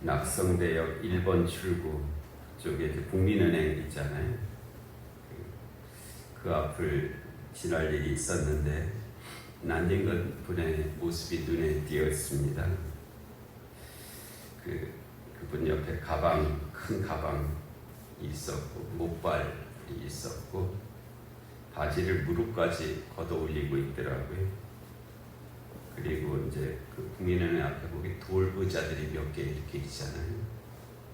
낙성대역 1번 출구 쪽에 국민은행 있잖아요. 그 앞을 지날 일이 있었는데 난닝건 분의 모습이 눈에 띄었습니다. 그분 옆에 큰 가방이 있었고 목발이 있었고 바지를 무릎까지 걷어 올리고 있더라고요. 그리고 이제 그 국민은행 앞에 보기 돌 의자들이 몇 개 이렇게 있잖아요.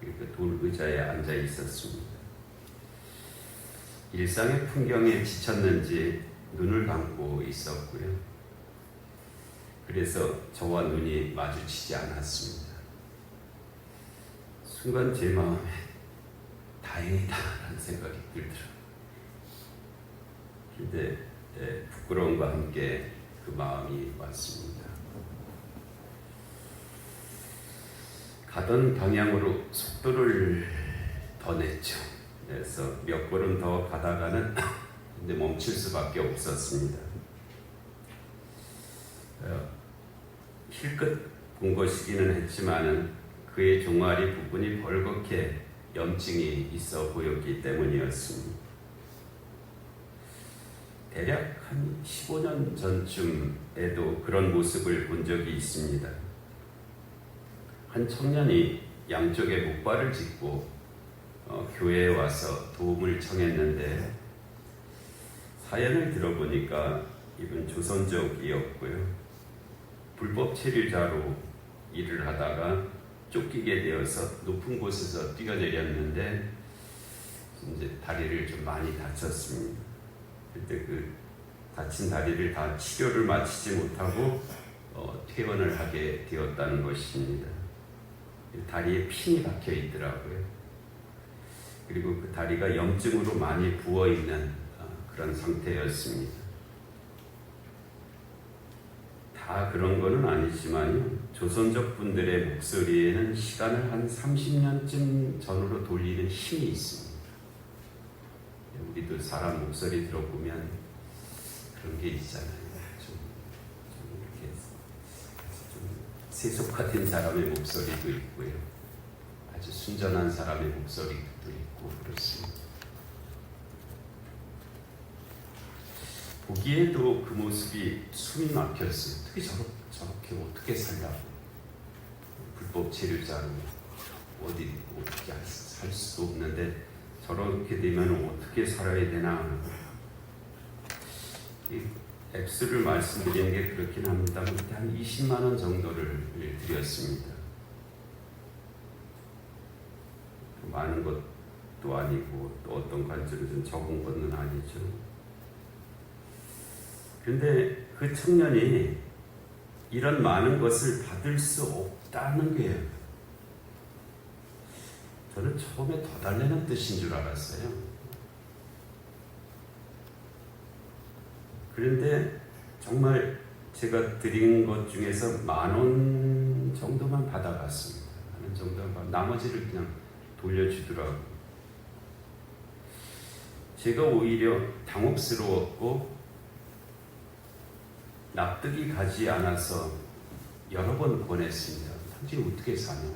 그 돌 의자에 앉아 있었습니다. 일상의 풍경에 지쳤는지 눈을 감고 있었고요. 그래서 저와 눈이 마주치지 않았습니다. 순간 제 마음에 다행이다라는 생각이 들더라고요. 근데 부끄러움과 함께 그 마음이 왔습니다. 가던 방향으로 속도를 더 냈죠. 그래서 몇 걸음 더 가다가는 근데 멈출 수밖에 없었습니다. 힐끗 본 것이기는 했지만은 그의 종아리 부분이 벌겋게 염증이 있어 보였기 때문이었습니다. 대략 한 15년 전쯤에도 그런 모습을 본 적이 있습니다. 한 청년이 양쪽에 목발을 짚고 교회에 와서 도움을 청했는데 사연을 들어보니까 이분 조선족이었고요. 불법 체류자로 일을 하다가 쫓기게 되어서 높은 곳에서 뛰어내렸는데 이제 다리를 좀 많이 다쳤습니다. 그때 그 다친 다리를 다 치료를 마치지 못하고 퇴원을 하게 되었다는 것입니다. 다리에 핀이 박혀 있더라고요. 그리고 그 다리가 염증으로 많이 부어 있는 그런 상태였습니다. 다 그런 거는 아니지만요. 조선족 분들의 목소리에는 시간을 한 30년쯤 전으로 돌리는 힘이 있습니다. 우리도 사람 목소리 들어보면 그런 게 있잖아요. 좀 이렇게 좀 세속화된 사람의 목소리도 있고요. 아주 순전한 사람의 목소리도 있고 그렇습니다. 보기에도 그 모습이 숨이 막혔어요. 저렇게 어떻게 살라고. 불법 체류자로 어떻게 살 수도 없는데 저렇게 되면 어떻게 살아야 되나. 이 액수를 말씀드리는 게 그렇긴 합니다. 한 20만 원 정도를 드렸습니다. 많은 것도 아니고 또 어떤 관점에서 좀 적은 것은 아니죠. 그런데 그 청년이 이런 많은 것을 받을 수 없다는 게 저는 처음에 더 달라는 뜻인 줄 알았어요. 그런데 정말 제가 드린 것 중에서 10,000원 정도만 받아갔습니다. 10,000원 정도만 나머지를 그냥 돌려주더라고요. 제가 오히려 당혹스러웠고 납득이 가지 않아서 여러 번 권했습니다. 당신 어떻게 사냐?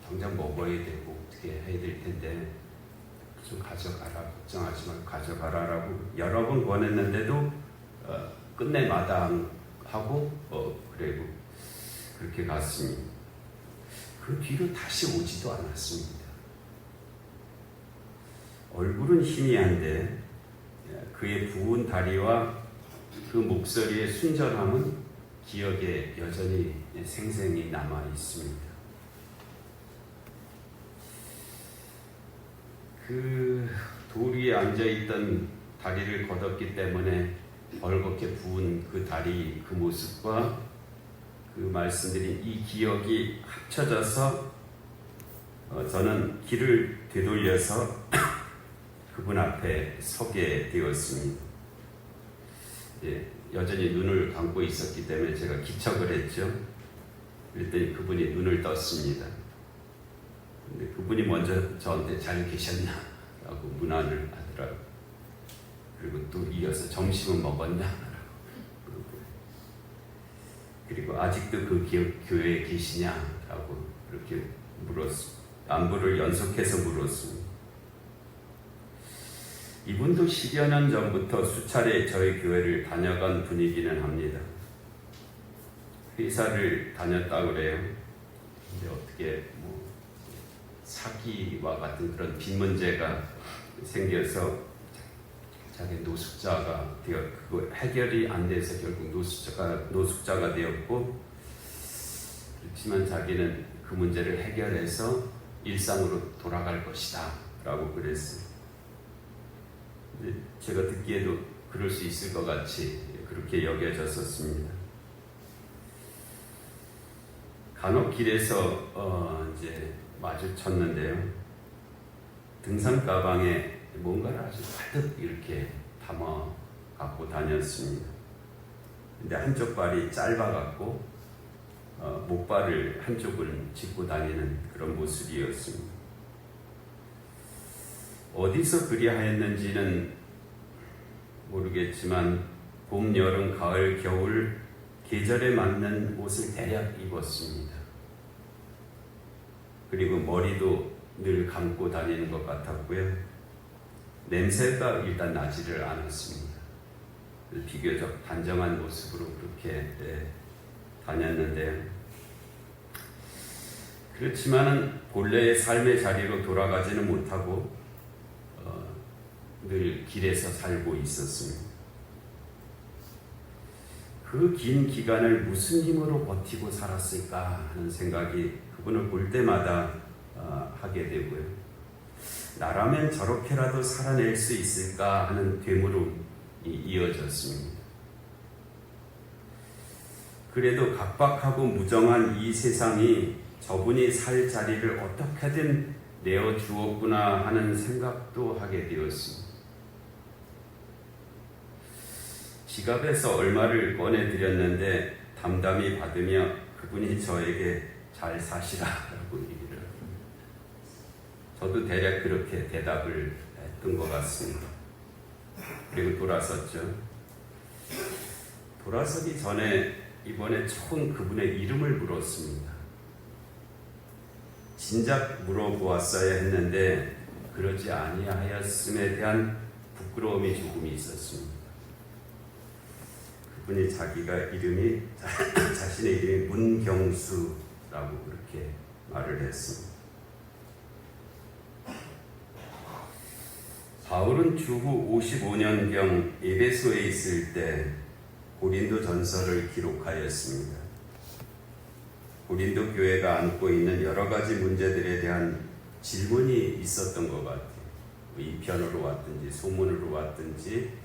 당장 먹어야 되고 어떻게 해야 될 텐데 좀 가져가라. 걱정하지 말고 가져가라라고 여러 번 권했는데도 끝내 마다하고 그리고 그렇게 갔습니다. 그 뒤로 다시 오지도 않았습니다. 얼굴은 희미한데 그의 부은 다리와 그 목소리의 순전함은 기억에 여전히 생생히 남아 있습니다. 그 돌 위에 앉아있던 다리를 걷었기 때문에 벌겋게 부은 그 다리 그 모습과 그 말씀드린 이 기억이 합쳐져서 저는 길을 되돌려서 그분 앞에 서게 되었습니다. 여전히 눈을 감고 있었기 때문에 제가 기척을 했죠. 그랬더니 그분이 눈을 떴습니다. 근데 그분이 먼저 저한테 잘 계셨나? 라고 문안을 하더라고요. 그리고 또 이어서 점심은 먹었냐? 그리고 아직도 그 교회에 계시냐? 라고 그렇게 안부를 연속해서 물었습니다. 이분도 10여 년 전부터 수차례 저희 교회를 다녀간 분이기는 합니다. 회사를 다녔다고 그래요. 근데 어떻게 사기와 같은 그런 빚 문제가 생겨서 자기 노숙자가 되어 그거 해결이 안 돼서 결국 노숙자가 되었고, 그렇지만 자기는 그 문제를 해결해서 일상으로 돌아갈 것이다 라고 그랬어요. 근데 제가 듣기에도 그럴 수 있을 것 같이 그렇게 여겨졌었습니다. 간혹 길에서 이제 마주쳤는데요. 등산 가방에 뭔가를 아주 가득 이렇게 담아 갖고 다녔습니다. 근데 한쪽 발이 짧아갖고 목발을 한쪽을 짚고 다니는 그런 모습이었습니다. 어디서 그리하였는지는 모르겠지만 봄, 여름, 가을, 겨울 계절에 맞는 옷을 대략 입었습니다. 그리고 머리도 늘 감고 다니는 것 같았고요. 냄새가 일단 나지를 않았습니다. 비교적 단정한 모습으로 그렇게 다녔는데요. 그렇지만은 본래의 삶의 자리로 돌아가지는 못하고 늘 길에서 살고 있었습니다. 그 긴 기간을 무슨 힘으로 버티고 살았을까 하는 생각이 그분을 볼 때마다 하게 되고요. 나라면 저렇게라도 살아낼 수 있을까 하는 되물음이 이어졌습니다. 그래도 각박하고 무정한 이 세상이 저분이 살 자리를 어떻게든 내어주었구나 하는 생각도 하게 되었습니다. 지갑에서 얼마를 꺼내드렸는데 담담히 받으며 그분이 저에게 잘 사시라라고 얘기를 합니다. 저도 대략 그렇게 대답을 했던 것 같습니다. 그리고 돌아섰죠. 돌아서기 전에 이번에 처음 그분의 이름을 물었습니다. 진작 물어보았어야 했는데 그러지 아니하였음에 대한 부끄러움이 조금 있었습니다. 그분이 자신의 이름이 문경수라고 그렇게 말을 했습니다. 바울은 주후 55년경 에베소에 있을 때 고린도 전서를 기록하였습니다. 고린도 교회가 안고 있는 여러 가지 문제들에 대한 질문이 있었던 것 같아요. 이편으로 왔든지 소문으로 왔든지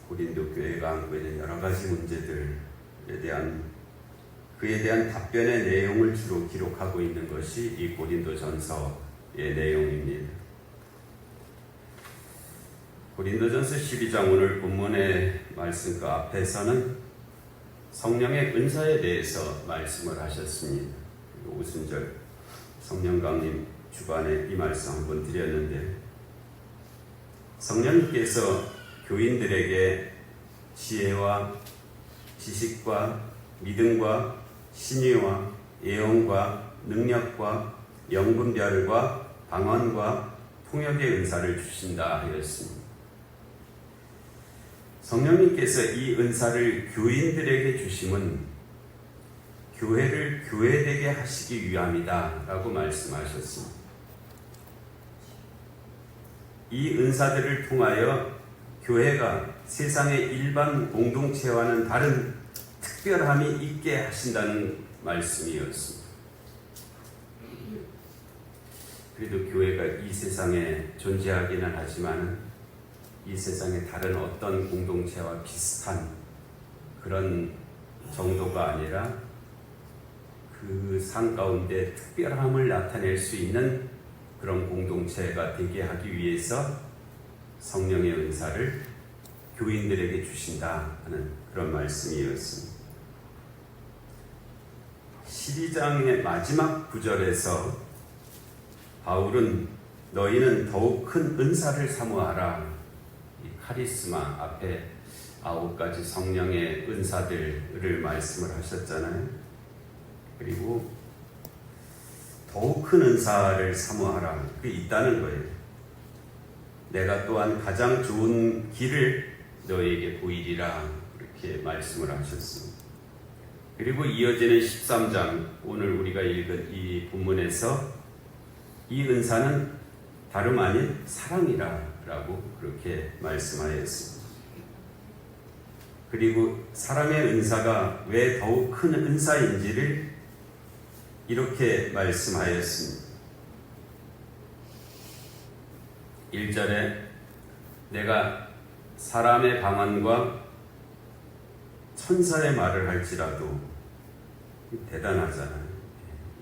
고린도 교회가 안고 있는 여러 가지 문제들에 대한 그에 대한 답변의 내용을 주로 기록하고 있는 것이 이 고린도 전서의 내용입니다. 고린도전서 12장 오늘 본문의 말씀과 앞에서는 성령의 은사에 대해서 말씀을 하셨습니다. 오순절 성령 강림 주간에 이 말씀 한번 드렸는데, 성령님께서 교인들에게 지혜와 지식과 믿음과 신의와 예언과 능력과 영분별과 방언과 통역의 은사를 주신다 하였습니다. 성령님께서 이 은사를 교인들에게 주심은 교회를 교회되게 하시기 위함이다 라고 말씀하셨습니다. 이 은사들을 통하여 교회가 세상의 일반 공동체와는 다른 특별함이 있게 하신다는 말씀이었습니다. 그래도 교회가 이 세상에 존재하기는 하지만 이 세상의 다른 어떤 공동체와 비슷한 그런 정도가 아니라 그 상 가운데 특별함을 나타낼 수 있는 그런 공동체가 되게 하기 위해서 성령의 은사를 교인들에게 주신다 하는 그런 말씀이었습니다. 12장의 마지막 구절에서 바울은 너희는 더욱 큰 은사를 사모하라, 이 카리스마 앞에 9가지 성령의 은사들을 말씀을 하셨잖아요. 그리고 더욱 큰 은사를 사모하라. 그게 있다는 거예요. 내가 또한 가장 좋은 길을 너에게 보이리라. 그렇게 말씀을 하셨습니다. 그리고 이어지는 13장, 오늘 우리가 읽은 이 본문에서 이 은사는 다름 아닌 사랑이라 라고 그렇게 말씀하였습니다. 그리고 사랑의 은사가 왜 더욱 큰 은사인지를 이렇게 말씀하였습니다. 1절에 내가 사람의 방언과 천사의 말을 할지라도, 대단하잖아요.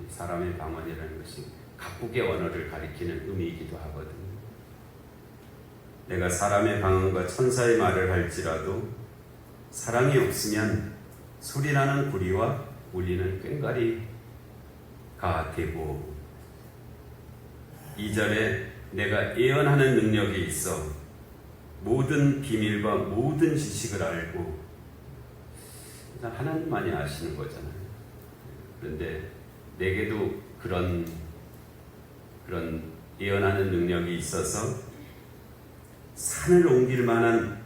사람의 방언이라는 것이 각국의 언어를 가리키는 의미이기도 하거든요. 내가 사람의 방언과 천사의 말을 할지라도 사랑이 없으면 소리나는 구리와 울리는 꽹과리가 되고, 2절에 내가 예언하는 능력이 있어 모든 비밀과 모든 지식을 알고, 하나님만이 아시는 거잖아요. 그런데 내게도 그런 예언하는 능력이 있어서 산을 옮길 만한,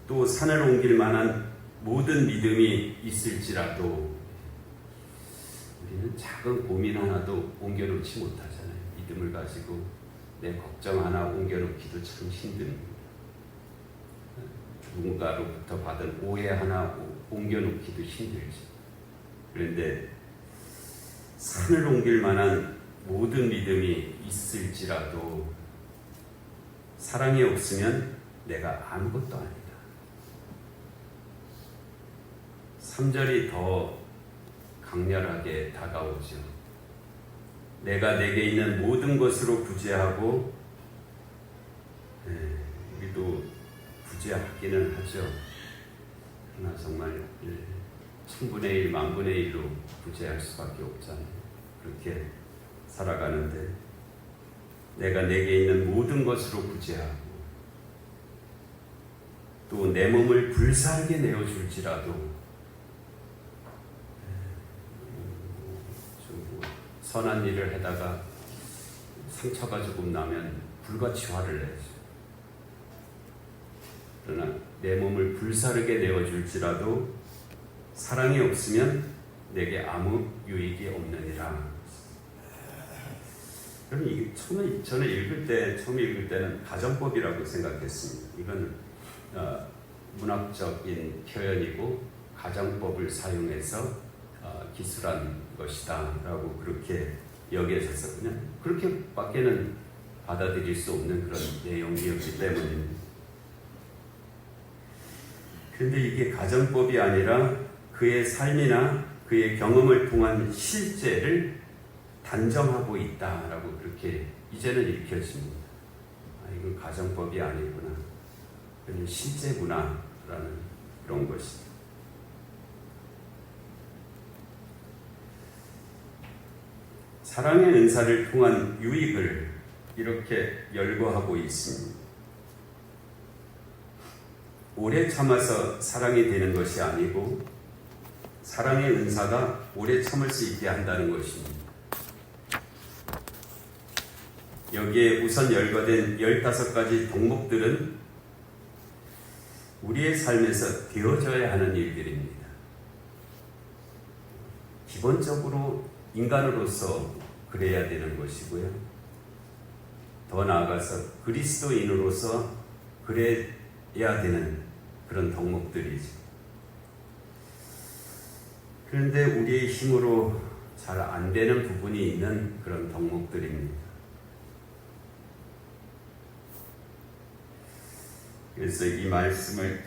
또 산을 옮길 만한 모든 믿음이 있을지라도 우리는 작은 고민 하나도 옮겨놓지 못하잖아요. 믿음을 가지고 내 걱정 하나 옮겨놓기도 참 힘듭니다. 누군가로부터 받은 오해 하나 옮겨놓기도 힘들지. 그런데 산을 옮길 만한 모든 믿음이 있을지라도 사랑이 없으면 내가 아무것도 아니다. 3절이 더 강렬하게 다가오죠. 내가 내게 있는 모든 것으로 구제하고, 우리도 구제하기는 하죠. 그러나 정말 1000분의 1, 10,000분의 1로 구제할 수밖에 없잖아요. 그렇게 살아가는데 내가 내게 있는 모든 것으로 구제하고, 또 내 몸을 불살게 내어줄지라도, 선한 일을 하다가 상처가 조금 나면 불같이 화를 내죠. 그러나 내 몸을 불사르게 내어줄지라도 사랑이 없으면 내게 아무 유익이 없느니라. 그럼 이게 저는 처음에 읽을 때는 가정법이라고 생각했습니다. 이건 문학적인 표현이고 가정법을 사용해서 기술한 것이다 라고 그렇게 여겨져서 그냥 그렇게밖에는 받아들일 수 없는 그런 내용이었기 때문입니다. 그런데 이게 가정법이 아니라 그의 삶이나 그의 경험을 통한 실제를 단정하고 있다라고 그렇게 이제는 읽혀집니다. 이건 가정법이 아니구나, 이건 실제구나 라는 그런 것입니다. 사랑의 은사를 통한 유익을 이렇게 열거하고 있습니다. 오래 참아서 사랑이 되는 것이 아니고 사랑의 은사가 오래 참을 수 있게 한다는 것입니다. 여기에 우선 열거된 15가지 덕목들은 우리의 삶에서 되어져야 하는 일들입니다. 기본적으로 인간으로서 그래야 되는 것이고요. 더 나아가서 그리스도인으로서 그래야 되는 그런 덕목들이죠. 그런데 우리의 힘으로 잘 안 되는 부분이 있는 그런 덕목들입니다. 그래서 이 말씀을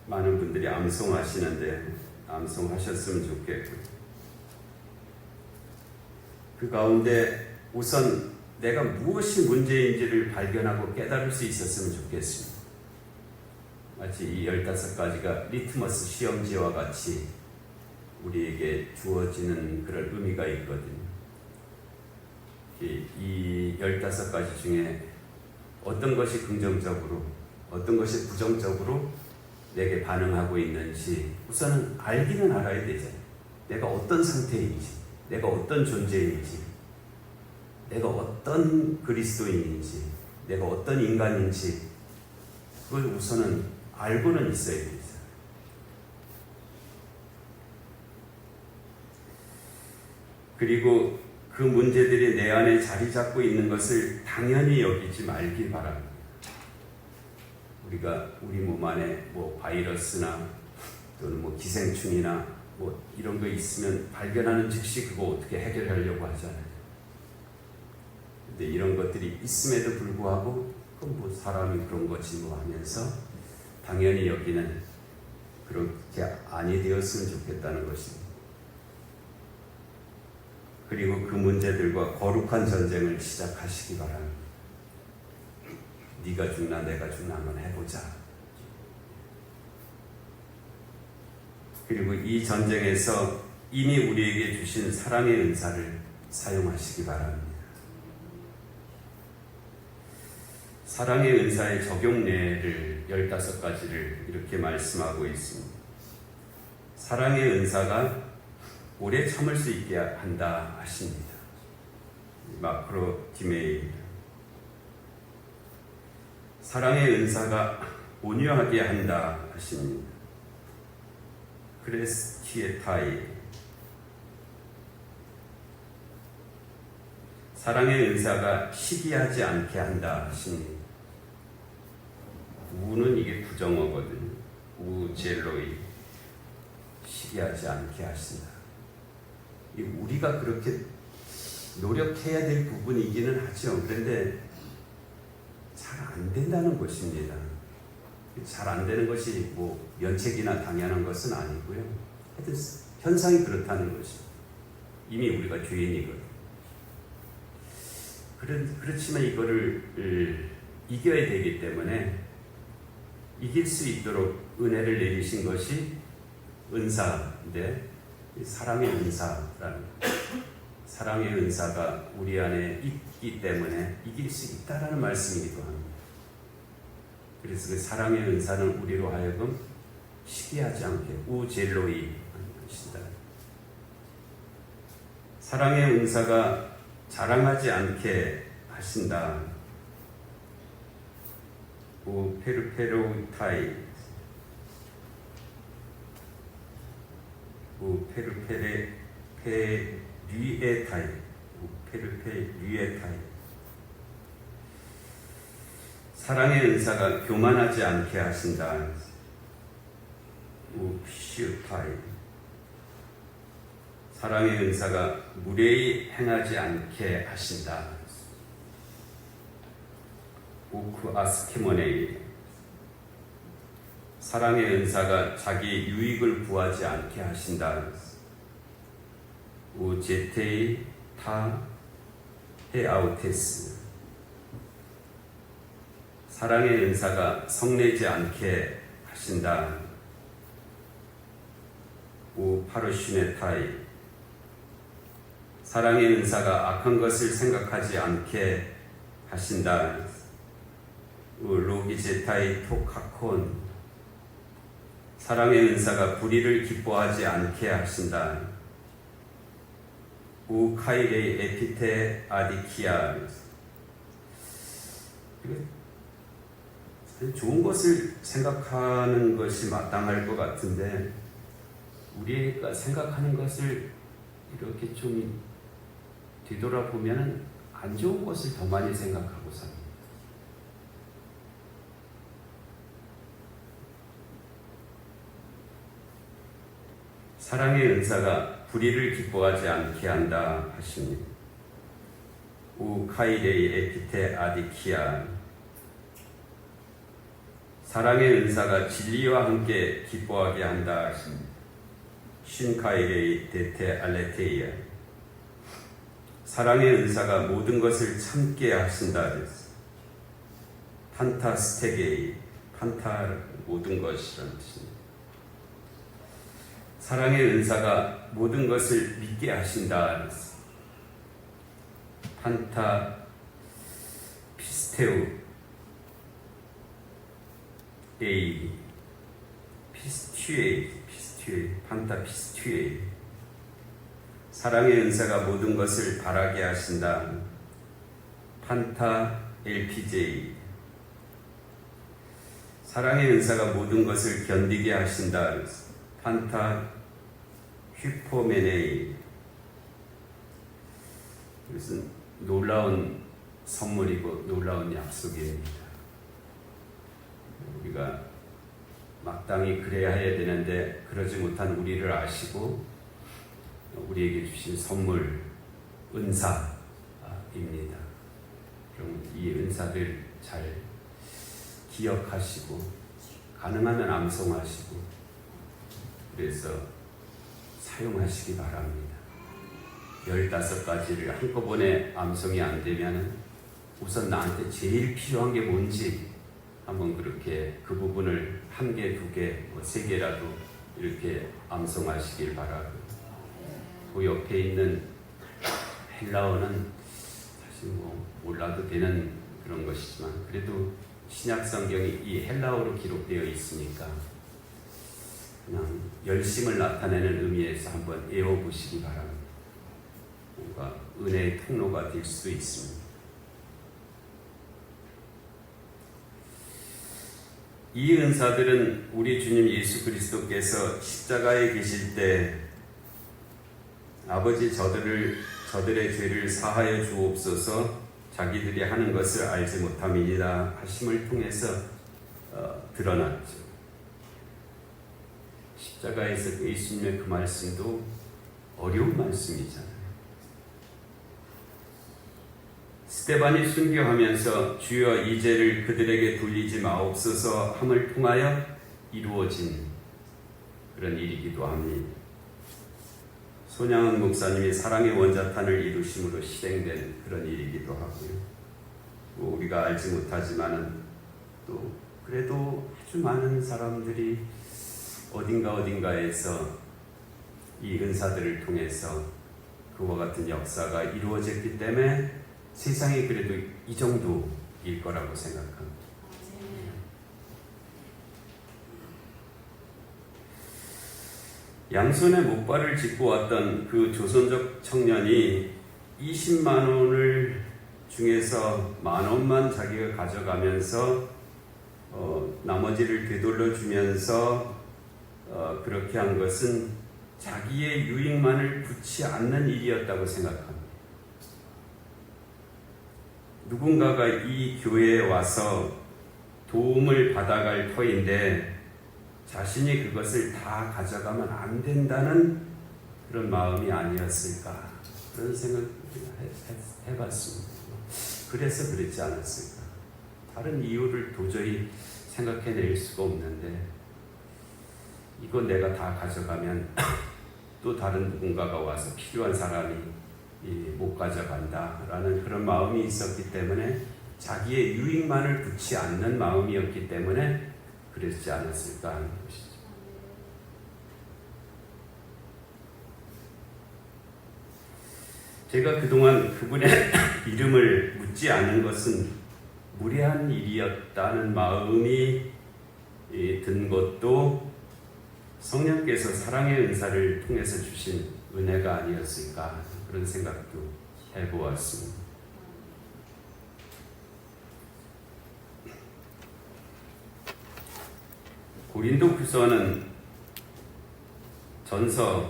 많은 분들이 암송하시는데 암송하셨으면 좋겠고요. 그 가운데 우선 내가 무엇이 문제인지를 발견하고 깨달을 수 있었으면 좋겠습니다. 마치 이 15가지가 리트머스 시험지와 같이 우리에게 주어지는 그런 의미가 있거든요. 이 15가지 중에 어떤 것이 긍정적으로, 어떤 것이 부정적으로 내게 반응하고 있는지 우선은 알기는 알아야 되잖아요. 내가 어떤 상태인지, 내가 어떤 존재인지, 내가 어떤 그리스도인인지, 내가 어떤 인간인지 그걸 우선은 알고는 있어야 됩니다. 그리고 그 문제들이 내 안에 자리 잡고 있는 것을 당연히 여기지 말기 바랍니다. 우리가 우리 몸 안에 뭐 바이러스나 또는 뭐 기생충이나 뭐 이런 거 있으면 발견하는 즉시 그거 어떻게 해결하려고 하잖아요. 근데 이런 것들이 있음에도 불구하고 그건 뭐 사람이 그런 거지 뭐 하면서 당연히 여기는 그렇게 아니 되었으면 좋겠다는 것입니다. 그리고 그 문제들과 거룩한 전쟁을 시작하시기 바랍니다. 네가 죽나 내가 죽나 한번 해보자. 그리고 이 전쟁에서 이미 우리에게 주신 사랑의 은사를 사용하시기 바랍니다. 사랑의 은사의 적용례를 15가지를 이렇게 말씀하고 있습니다. 사랑의 은사가 오래 참을 수 있게 한다 하십니다. 마크로 디메이입니다. 사랑의 은사가 온유하게 한다 하십니다. 크레스티에타이. 사랑의 은사가 시기하지 않게 한다 하십니다. 우는 이게 부정어거든요. 우젤로이. 시기하지 않게 하신다. 우리가 그렇게 노력해야 될 부분이기는 하죠. 그런데 잘 안 된다는 것입니다. 잘 안 되는 것이 뭐 면책이나 당연한 것은 아니고요. 하여튼 현상이 그렇다는 것입니다. 이미 우리가 죄인이거든요. 그렇지만 이거를 이겨야 되기 때문에 이길 수 있도록 은혜를 내리신 것이 은사인데 사랑의 은사라는 사랑의 은사가 우리 안에 있기 때문에 이길 수 있다라는 말씀이기도 합니다. 그래서 그 사랑의 은사는 우리로 하여금 시기하지 않게 우젤로이 하는 것이다. 사랑의 은사가 자랑하지 않게 하신다. 우페르페로타이 우페르페르페류에타이 우페르페류에타이 사랑의 은사가 교만하지 않게 하신다. 우피슈타이 사랑의 은사가 무례히 행하지 않게 하신다. 우크아스케모네이 사랑의 은사가 자기 유익을 구하지 않게 하신다. 우제테이 타 헤아우테스 사랑의 은사가 성내지 않게 하신다. 우파르슈네타이 사랑의 은사가 악한 것을 생각하지 않게 하신다. 우로기제타이 토카콘 사랑의 은사가 불의를 기뻐하지 않게 하신다. 우카이레이 에피테 아디키아 좋은 것을 생각하는 것이 마땅할 것 같은데 우리가 생각하는 것을 이렇게 좀 뒤돌아보면 안 좋은 것을 더 많이 생각하고 삽니다. 사랑의 은사가 불의를 기뻐하지 않게 한다 하십니다. 우카이레이 에피테 아디키아 사랑의 은사가 진리와 함께 기뻐하게 한다 하십니다. 신카이레이 데테 알레테이아 사랑의 은사가 모든 것을 참게 하신다. 판타스테게이 판타 모든 것이라는 뜻입니다. 사랑의 은사가 모든 것을 믿게 하신다. 판타 피스테우 에이 피스튜에이 판타 피스튜에이 사랑의 은사가 모든 것을 바라게 하신다. 판타 LPJ. 사랑의 은사가 모든 것을 견디게 하신다. 판타 휘포메네이. 이것은 놀라운 선물이고 놀라운 약속입니다. 우리가 마땅히 그래야 해야 되는데 그러지 못한 우리를 아시고 우리에게 주신 선물, 은사입니다. 그럼 이 은사들 잘 기억하시고 가능하면 암송하시고 그래서 사용하시기 바랍니다. 15가지를 한꺼번에 암송이 안 되면 우선 나한테 제일 필요한 게 뭔지 한번 그렇게 그 부분을 1개, 2개, 3개라도 이렇게 암송하시길 바라고, 그 옆에 있는 헬라어는 사실 몰라도 되는 그런 것이지만 그래도 신약 성경이 이 헬라어로 기록되어 있으니까 그냥 열심을 나타내는 의미에서 한번 외워보시기 바랍니다. 뭔가 은혜의 통로가 될 수도 있습니다. 이 은사들은 우리 주님 예수 그리스도께서 십자가에 계실 때 아버지 저들의 죄를 사하여 주옵소서, 자기들이 하는 것을 알지 못함이니라 하심을 통해서 드러났죠. 십자가에서 그 예수님의 그 말씀도 어려운 말씀이잖아요. 스데반이 순교하면서 주여 이 죄를 그들에게 돌리지 마옵소서 함을 통하여 이루어진 그런 일이기도 합니다. 손양은 목사님이 사랑의 원자탄을 이루심으로 실행된 그런 일이기도 하고요. 또 우리가 알지 못하지만은 또 그래도 아주 많은 사람들이 어딘가에서 이 은사들을 통해서 그와 같은 역사가 이루어졌기 때문에 세상이 그래도 이 정도일 거라고 생각합니다. 양손에 목발을 짚고 왔던 그 조선족 청년이 20만 원을 중에서 10,000원만 자기가 가져가면서 나머지를 되돌려 주면서 그렇게 한 것은 자기의 유익만을 굳지 않는 일이었다고 생각합니다. 누군가가 이 교회에 와서 도움을 받아갈 터인데 자신이 그것을 다 가져가면 안 된다는 그런 마음이 아니었을까, 그런 생각을 해봤습니다. 그래서 그랬지 않았을까. 다른 이유를 도저히 생각해낼 수가 없는데 이거 내가 다 가져가면 또 다른 누군가가 와서 필요한 사람이 못 가져간다라는 그런 마음이 있었기 때문에, 자기의 유익만을 굳지 않는 마음이었기 때문에 그랬지 않았을까 하는 것이죠. 제가 그동안 그분의 이름을 묻지 않은 것은 무례한 일이었다는 마음이 든 것도 성령께서 사랑의 은사를 통해서 주신 은혜가 아니었을까, 그런 생각도 해보았습니다. 고린도후서는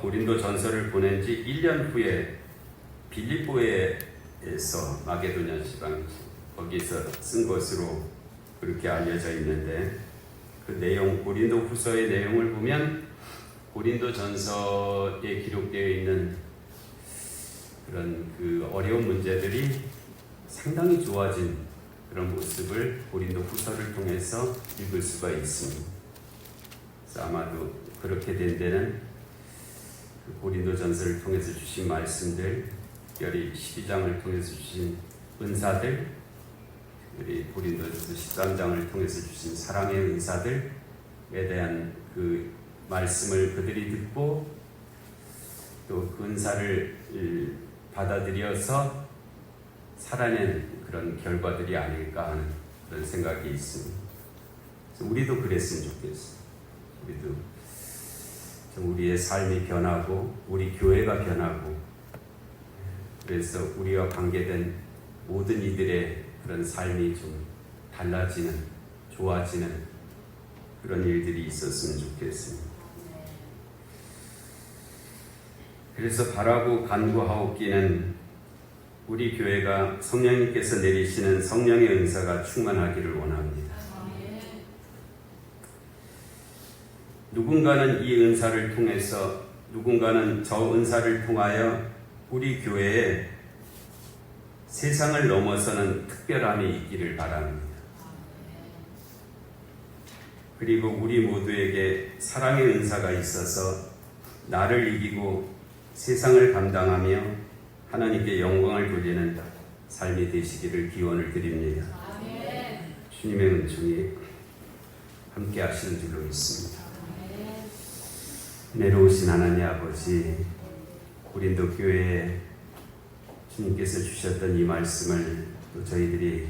고린도 전서를 보낸 지 1년 후에 빌립보에서 마게도냐 지방 거기서 쓴 것으로 그렇게 알려져 있는데, 그 내용, 고린도후서의 내용을 보면 고린도 전서에 기록되어 있는 그런 그 어려운 문제들이 상당히 좋아진 그런 모습을 고린도후서를 통해서 읽을 수가 있습니다. 아마도 그렇게 된 데는 고린도전서를 통해서 주신 말씀들, 특별히 12장을 통해서 주신 은사들, 특별히 고린도전서 13장을 통해서 주신 사랑의 은사들에 대한 그 말씀을 그들이 듣고 또 그 은사를 받아들여서 살아낸 그런 결과들이 아닐까 하는 그런 생각이 있습니다. 우리도 그랬으면 좋겠어요. 우리도 좀 우리의 삶이 변하고 우리 교회가 변하고 그래서 우리와 관계된 모든 이들의 그런 삶이 좀 달라지는, 좋아지는 그런 일들이 있었으면 좋겠습니다. 그래서 바라고 간구하옵기는 우리 교회가 성령님께서 내리시는 성령의 은사가 충만하기를 원합니다. 누군가는 이 은사를 통해서, 누군가는 저 은사를 통하여 우리 교회에 세상을 넘어서는 특별함이 있기를 바랍니다. 그리고 우리 모두에게 사랑의 은사가 있어서 나를 이기고 세상을 감당하며 하나님께 영광을 돌리는 삶이 되시기를 기원을 드립니다. 주님의 은총이 함께 하시는 줄로 믿습니다. 은혜로우신 하나님 아버지, 고린도 교회에 주님께서 주셨던 이 말씀을 또 저희들이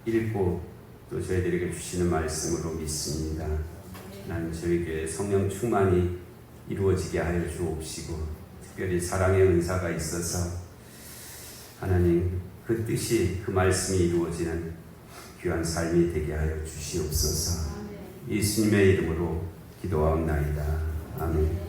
읽고 또 저희들에게 주시는 말씀으로 믿습니다. 하나님, 저희 교회 성령 충만이 이루어지게 하여 주옵시고, 특별히 사랑의 은사가 있어서 하나님 그 뜻이, 그 말씀이 이루어지는 귀한 삶이 되게 하여 주시옵소서. 예수님의 이름으로 기도하옵나이다. 아멘.